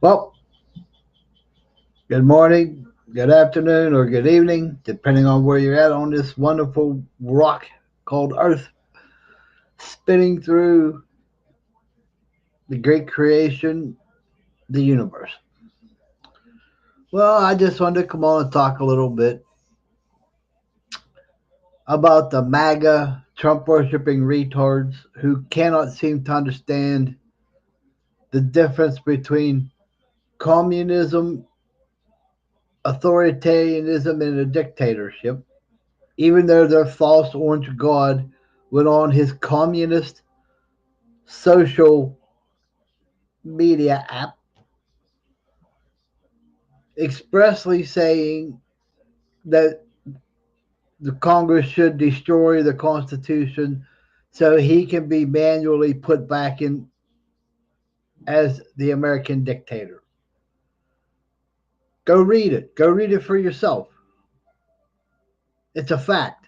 Well, good morning, good afternoon, or good evening, depending on where you're at on this wonderful rock called Earth, spinning through the great creation, the universe. Well, I just wanted to come on and talk a little bit about the MAGA Trump worshiping retards who cannot seem to understand the difference between communism, authoritarianism, and a dictatorship, even though their false orange god went on his communist social media app expressly saying that the Congress should destroy the Constitution so he can be manually put back in as the American dictator. Go read it. Go read it for yourself. It's a fact.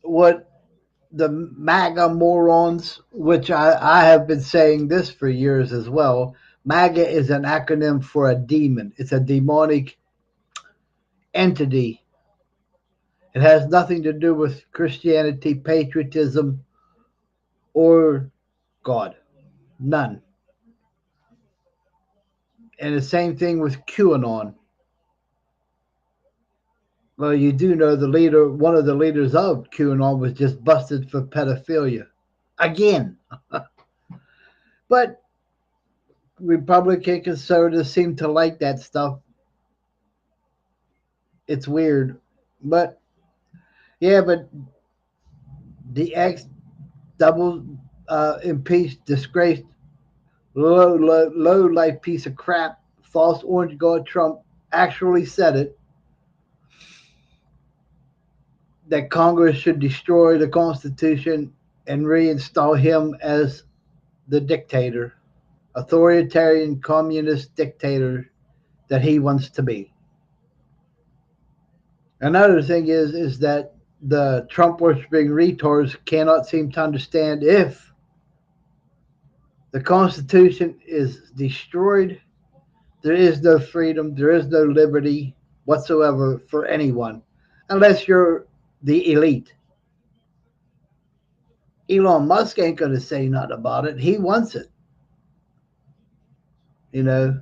What the MAGA morons, which I have been saying this for years as well, MAGA is an acronym for a demon. It's a demonic entity. It has nothing to do with Christianity, patriotism, or God. None. And the same thing with QAnon. Well, you do know the leader, one of the leaders of QAnon was just busted for pedophilia. Again. But Republican conservatives seem to like that stuff. It's weird. But yeah, but the ex double impeached, disgraced, low life piece of crap, false orange god Trump actually said it that Congress should destroy the Constitution and reinstall him as the dictator, authoritarian communist dictator that he wants to be. Another thing is that the Trump worshipping retards cannot seem to understand if the Constitution is destroyed, there is no freedom, there is no liberty whatsoever for anyone, unless you're the elite. Elon Musk ain't going to say nothing about it. He wants it, you know.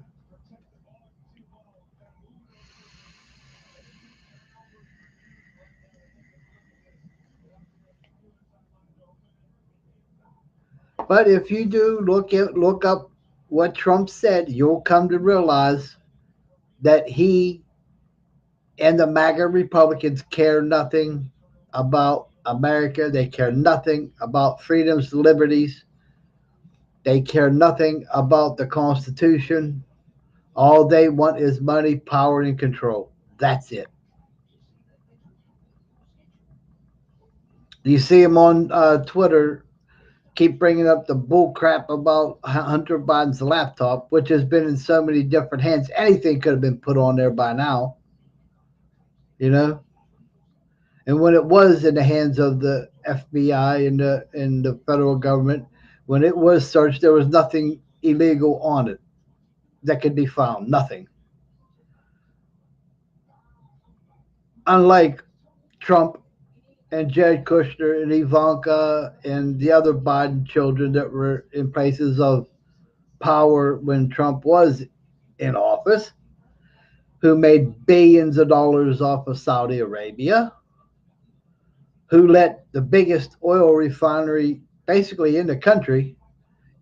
But if you do look up what Trump said, you'll come to realize that he and the MAGA Republicans care nothing about America. They care nothing about freedoms, liberties. They care nothing about the Constitution. All they want is money, power, and control. That's it. You see him on Twitter keep bringing up the bull crap about Hunter Biden's laptop, which has been in so many different hands. Anything could have been put on there by now, you know. And when it was in the hands of the FBI and the federal government, when it was searched, there was nothing illegal on it that could be found. Nothing. Unlike Trump and Jared Kushner and Ivanka and the other Biden children that were in places of power when Trump was in office, who made billions of dollars off of Saudi Arabia, who let the biggest oil refinery basically in the country,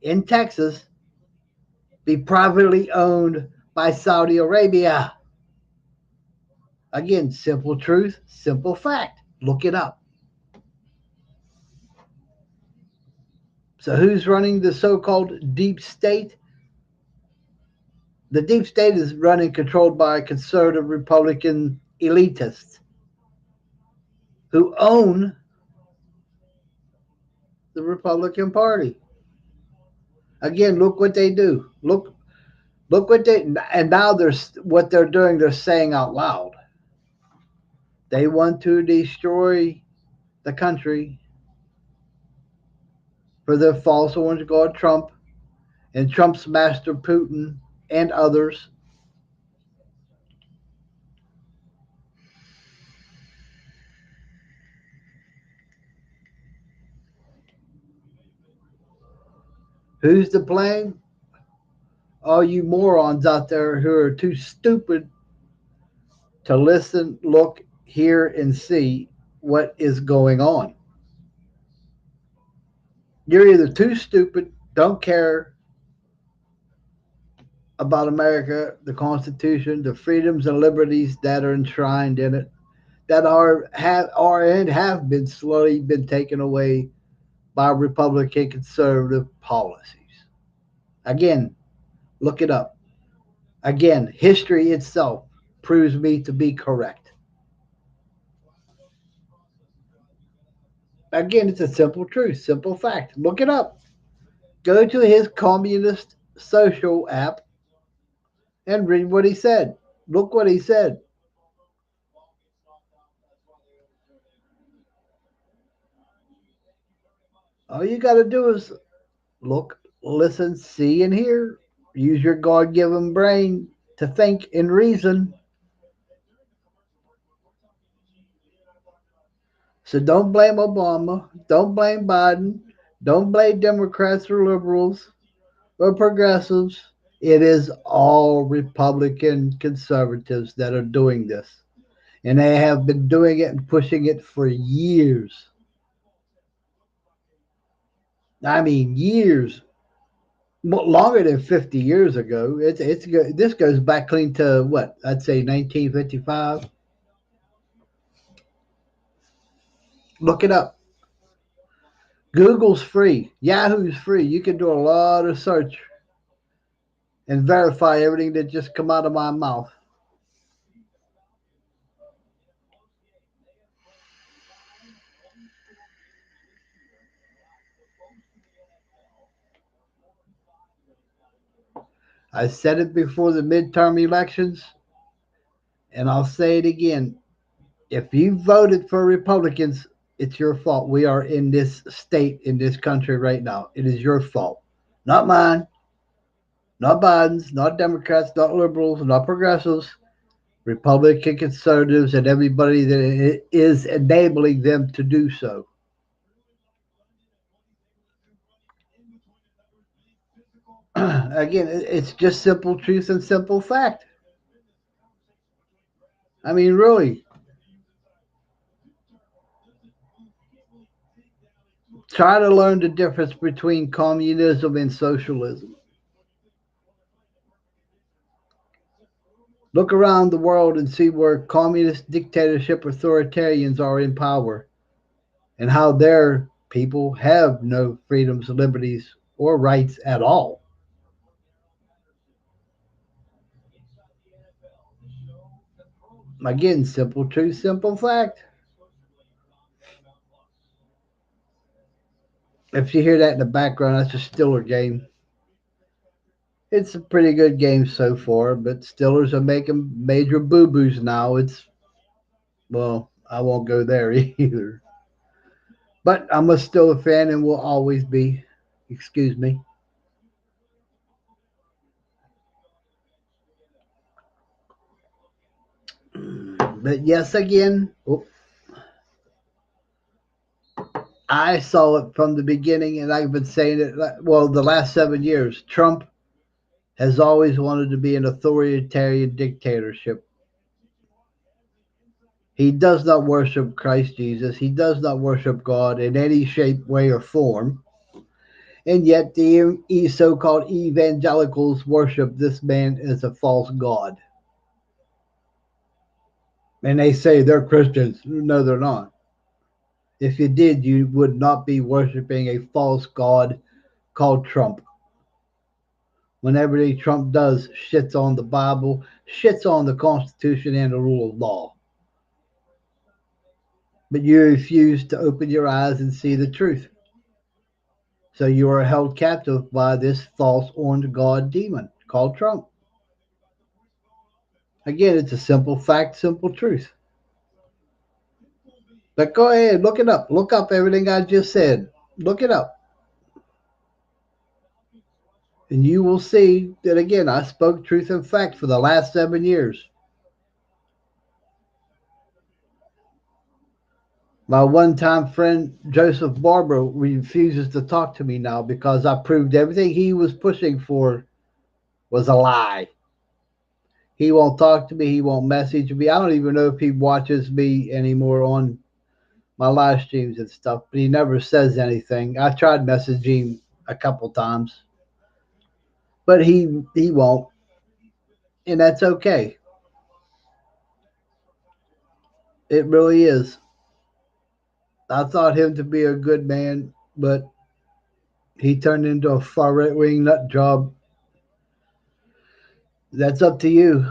in Texas, be privately owned by Saudi Arabia. Again, simple truth, simple fact. Look it up. So, who's running the so called deep state? The deep state is run and controlled by conservative Republican elitists who own the Republican Party. Again, look what they do. Look what they and now they're what they're doing. They're saying out loud. They want to destroy the country for their false orange god Trump and Trump's master Putin and others. Who's to blame? All you morons out there who are too stupid to listen, look, hear, and see what is going on. You're either too stupid, don't care about America, the Constitution, the freedoms and liberties that are enshrined in it, that are and have been slowly been taken away by Republican conservative policies. Again, look it up. Again, history itself proves me to be correct. Again, it's a simple truth, simple fact. Look it up. Go to his communist social app and read what he said. Look what he said. All you got to do is look, listen, see, and hear. Use your God given brain to think and reason. So don't blame Obama. Don't blame Biden. Don't blame Democrats or liberals or progressives. It is all Republican conservatives that are doing this. And they have been doing it and pushing it for years. I mean, years. Longer than 50 years ago. This goes back clean to what? I'd say 1955. Look it up. Google's free. Yahoo's free. You can do a lot of search and verify everything that just come out of my mouth. I said it before the midterm elections, and I'll say it again. If you voted for Republicans, it's your fault. We are in this state, in this country right now. It is your fault. Not mine, not Biden's, not Democrats, not liberals, not progressives, Republican conservatives, and everybody that is enabling them to do so. Again, it's just simple truth and simple fact. I mean, really, try to learn the difference between communism and socialism. Look around the world and see where communist dictatorship authoritarians are in power and how their people have no freedoms, liberties, or rights at all. Again, simple truth, simple fact. If you hear that in the background, that's a Stiller game. It's a pretty good game so far, but Stillers are making major boo boos now. Well, I won't go there either. But I'm a Stiller fan and will always be. Excuse me. But yes, again, I saw it from the beginning, and I've been saying it, well, the last 7 years. Trump has always wanted to be an authoritarian dictatorship. He does not worship Christ Jesus. He does not worship God in any shape, way, or form. And yet, the so called evangelicals worship this man as a false God. And they say they're Christians. No, they're not. If you did, you would not be worshiping a false God called Trump. When everything Trump does shits on the Bible, shits on the Constitution and the rule of law. But you refuse to open your eyes and see the truth. So you are held captive by this false orange God demon called Trump. Again, it's a simple fact, simple truth. But go ahead, look it up. Look up everything I just said. Look it up. And you will see that again, I spoke truth and fact for the last 7 years. My one time friend, Joseph Barber, refuses to talk to me now because I proved everything he was pushing for was a lie. He won't talk to me. He won't message me. I don't even know if he watches me anymore on my live streams and stuff, but he never says anything. I tried messaging him a couple times, but he won't, and that's okay. It really is. I thought him to be a good man, but he turned into a far right wing nut job. That's up to you.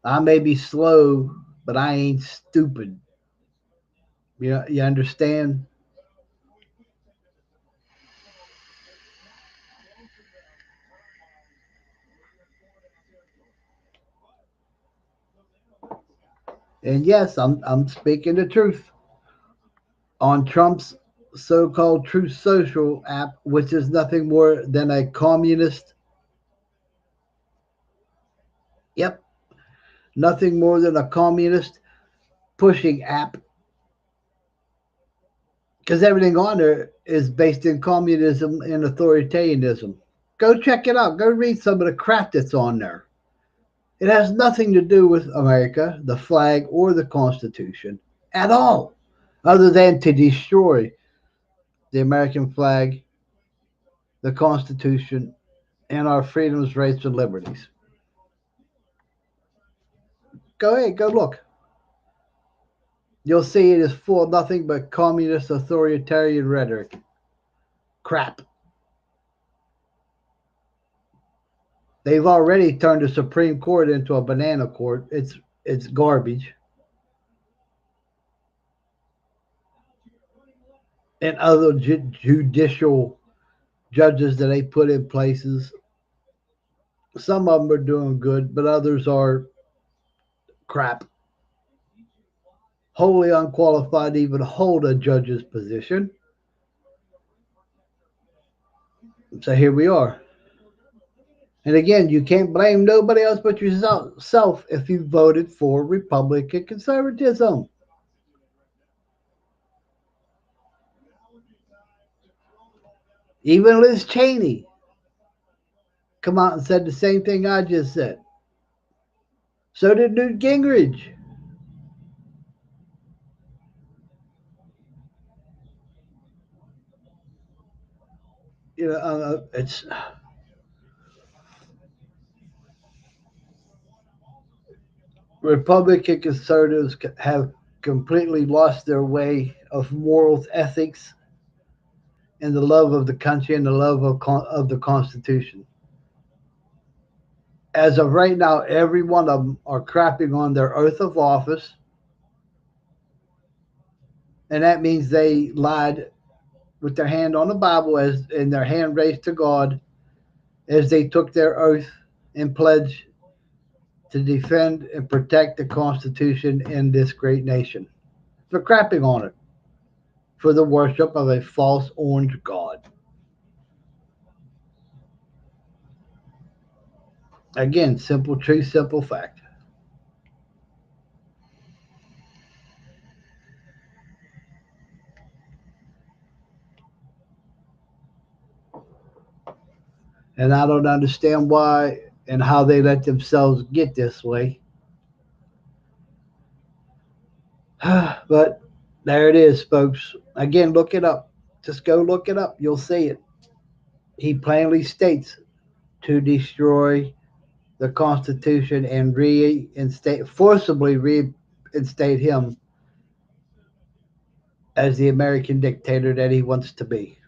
I may be slow, but I ain't stupid. You understand? And yes, I'm speaking the truth. On Trump's so-called Truth Social app, which is nothing more than a communist, yep, nothing more than a communist pushing app, because everything on there is based in communism and authoritarianism. Go check it out. Go read some of the crap that's on there. It has nothing to do with America, the flag, or the Constitution at all, other than to destroy the American flag, the Constitution, and our freedoms, rights, and liberties. Go ahead, go look. You'll see it is full of nothing but communist authoritarian rhetoric. Crap. They've already turned the Supreme Court into a banana court. It's garbage. And other judicial judges that they put in places, some of them are doing good, but others are crap. Wholly unqualified to even hold a judge's position. So here we are. And again, you can't blame nobody else but yourself if you voted for Republican conservatism. Even Liz Cheney come out and said the same thing I just said. So did Newt Gingrich. It's Republican conservatives have completely lost their way of morals, ethics, and the love of the country and the love of the Constitution. As of right now, every one of them are crapping on their oath of office, and that means they lied with their hand on the Bible as and their hand raised to God as they took their oath and pledge to defend and protect the Constitution in this great nation. They're crapping on it for the worship of a false orange god. Again, simple truth, simple fact. And I don't understand why and how they let themselves get this way. But there it is, folks. Again, look it up. Just go look it up. You'll see it. He plainly states to destroy the Constitution and forcibly reinstate him as the American dictator that he wants to be.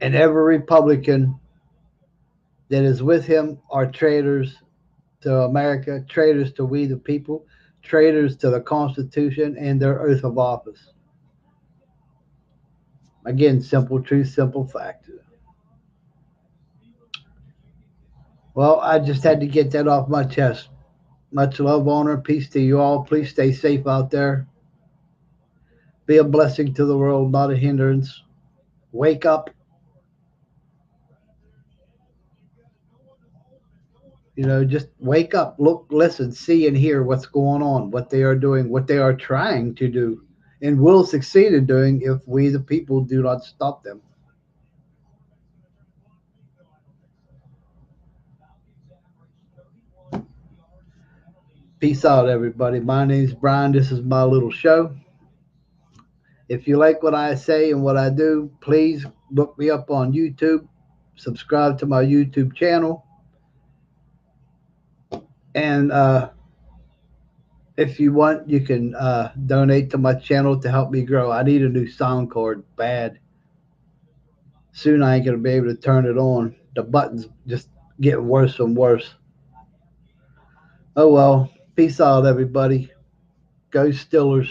And every Republican that is with him are traitors to America, traitors to we the people, traitors to the Constitution and their oath of office. Again, simple truth, simple fact. Well, I just had to get that off my chest. Much love, honor, peace to you all. Please stay safe out there. Be a blessing to the world, not a hindrance. Wake up. Just wake up, look, listen, see, and hear what's going on, what they are doing, what they are trying to do, and will succeed in doing if we, the people, do not stop them. Peace out, everybody. My name's Brian. This is my little show. If you like what I say and what I do, please look me up on YouTube, subscribe to my YouTube channel, and if you want, you can donate to my channel to help me grow. I need a new sound card bad. Soon I ain't gonna be able to turn it on. The buttons just getting worse and worse. Oh well. Peace out, everybody. Go Stillers.